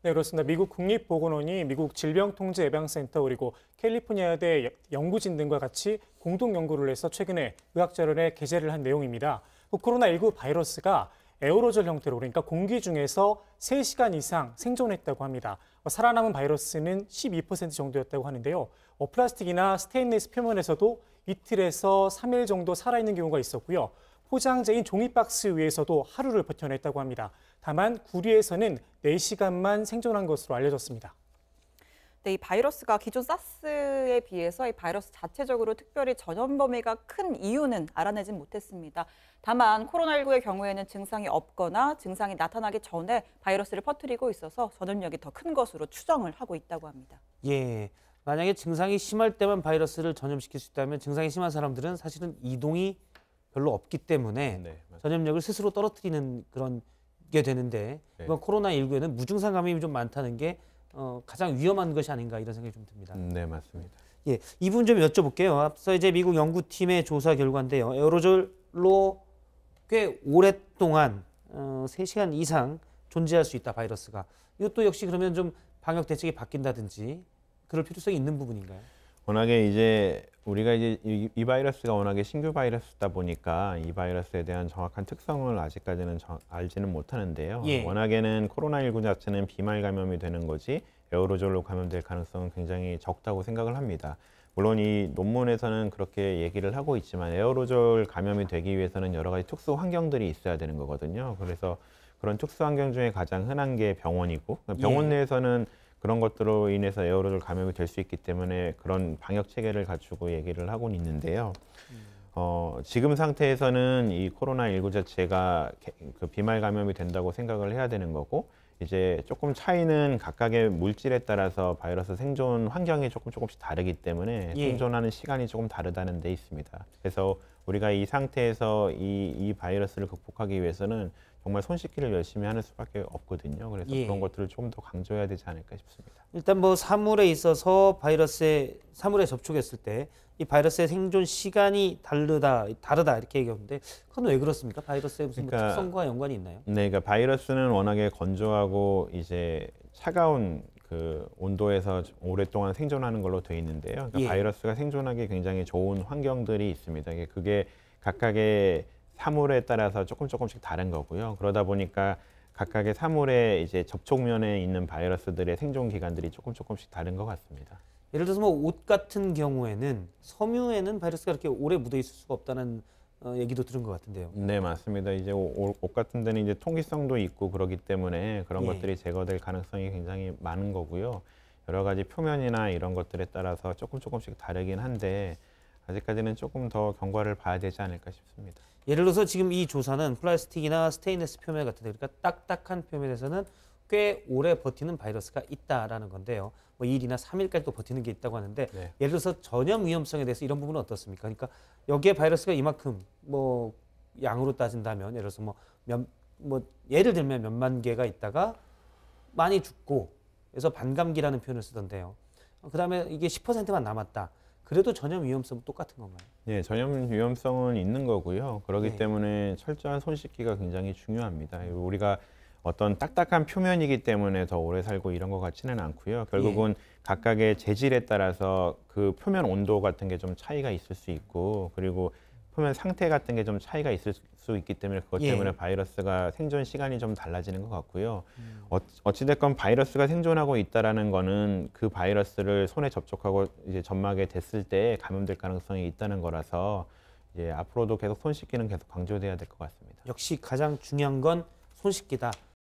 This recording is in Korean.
네, 그렇습니다. 미국 국립보건원이 미국 질병통제예방센터 그리고 캘리포니아대 연구진 등과 같이 공동 연구를 해서 최근에 의학자료에 게재를 한 내용입니다. 코로나19 바이러스가 에어로졸 형태로 그러니까 공기 중에서 3시간 이상 생존했다고 합니다. 살아남은 바이러스는 12% 정도였다고 하는데요. 플라스틱이나 스테인리스 표면에서도 이틀에서 3일 정도 살아있는 경우가 있었고요. 포장재인 종이박스 위에서도 하루를 버텨냈다고 합니다. 다만 구리에서는 4시간만 생존한 것으로 알려졌습니다. 네, 이 바이러스가 기존 사스에 비해서 이 바이러스 자체적으로 특별히 전염 범위가 큰 이유는 알아내진 못했습니다. 다만 코로나19의 경우에는 증상이 없거나 증상이 나타나기 전에 바이러스를 퍼뜨리고 있어서 전염력이 더 큰 것으로 추정을 하고 있다고 합니다. 예, 만약에 증상이 심할 때만 바이러스를 전염시킬 수 있다면 증상이 심한 사람들은 사실은 이동이 별로 없기 때문에 전염력을 스스로 떨어뜨리는 그런 게 되는데 이번 코로나19에는 무증상 감염이 좀 많다는 게 가장 위험한 것이 아닌가 이런 생각이 좀 듭니다. 네, 맞습니다. 예, 이 부분 좀 여쭤볼게요. 앞서 이제 미국 연구팀의 조사 결과인데요. 에어로졸로 꽤 오랫동안 3시간 이상 존재할 수 있다, 바이러스가. 이것도 역시 그러면 좀 방역 대책이 바뀐다든지 그럴 필요성이 있는 부분인가요? 워낙에 이제 우리가 이제 이 바이러스가 워낙에 신규 바이러스다 보니까 이 바이러스에 대한 정확한 특성을 아직까지는 알지는 못하는데요. 예. 워낙에는 코로나19 자체는 비말 감염이 되는 거지 에어로졸로 감염될 가능성은 굉장히 적다고 생각을 합니다. 물론 이 논문에서는 그렇게 얘기를 하고 있지만 에어로졸 감염이 되기 위해서는 여러 가지 특수 환경들이 있어야 되는 거거든요. 그래서 그런 특수 환경 중에 가장 흔한 게 병원이고 병원 내에서는 그런 것들로 인해서 에어로졸 감염이 될 수 있기 때문에 그런 방역 체계를 갖추고 얘기를 하고는 있는데요. 지금 상태에서는 이 코로나19 자체가 그 비말 감염이 된다고 생각을 해야 되는 거고 이제 조금 차이는 각각의 물질에 따라서 바이러스 생존 환경이 조금씩 다르기 때문에 생존하는 시간이 조금 다르다는 데 있습니다. 그래서 우리가 이 상태에서 이 바이러스를 극복하기 위해서는 정말 손 씻기를 열심히 하는 수밖에 없거든요. 그래서 그런 것들을 조금 더 강조해야 되지 않을까 싶습니다. 일단 뭐 사물에 있어서 사물에 접촉했을 때 이 바이러스의 생존 시간이 다르다 이렇게 얘기하는데 그건 왜 그렇습니까? 바이러스의 무슨 뭐 특성과 연관이 있나요? 네, 그러니까 바이러스는 워낙에 건조하고 이제 차가운 그 온도에서 오랫동안 생존하는 걸로 되어 있는데요. 그러니까 바이러스가 생존하기 굉장히 좋은 환경들이 있습니다. 그게 각각의 사물에 따라서 조금씩 다른 거고요. 그러다 보니까 각각의 사물의 이제 접촉면에 있는 바이러스들의 생존 기간들이 조금씩 다른 것 같습니다. 예를 들어서 뭐 옷 같은 경우에는 섬유에는 바이러스가 이렇게 오래 묻어 있을 수가 없다는 얘기도 들은 것 같은데요. 네, 맞습니다. 이제 옷 같은 데는 이제 통기성도 있고 그러기 때문에 그런 것들이 제거될 가능성이 굉장히 많은 거고요. 여러 가지 표면이나 이런 것들에 따라서 조금씩 다르긴 한데 아직까지는 조금 더 경과를 봐야 되지 않을까 싶습니다. 예를 들어서 지금 이 조사는 플라스틱이나 스테인리스 표면 같은 데 그러니까 딱딱한 표면에서는 꽤 오래 버티는 바이러스가 있다라는 건데요. 뭐 2일이나 3일까지도 버티는 게 있다고 하는데 예를 들어서 전염 위험성에 대해서 이런 부분은 어떻습니까? 그러니까 여기에 바이러스가 이만큼 뭐 양으로 따진다면 예를 들어서 예를 들면 몇만 개가 있다가 많이 죽고 그래서 반감기라는 표현을 쓰던데요. 그다음에 이게 10%만 남았다. 그래도 전염 위험성은 똑같은 건가요? 네, 전염 위험성은 있는 거고요. 그렇기 때문에 철저한 손 씻기가 굉장히 중요합니다. 우리가 어떤 딱딱한 표면이기 때문에 더 오래 살고 이런 것 같지는 않고요. 결국은 각각의 재질에 따라서 그 표면 온도 같은 게 좀 차이가 있을 수 있고 그리고 표면 상태 같은 게 좀 차이가 있을 수 있기 때문에 그것 때문에 바이러스가 생존 시간이 좀 달라지는 것 같고요. 어찌됐건 바이러스가 생존하고 있다라는 거는 그 바이러스를 손에 접촉하고 이제 점막에 댔을 때 감염될 가능성이 있다는 거라서 이제 앞으로도 계속 손 씻기는 계속 강조돼야 될 것 같습니다. 역시 가장 중요한 건 손 씻기다.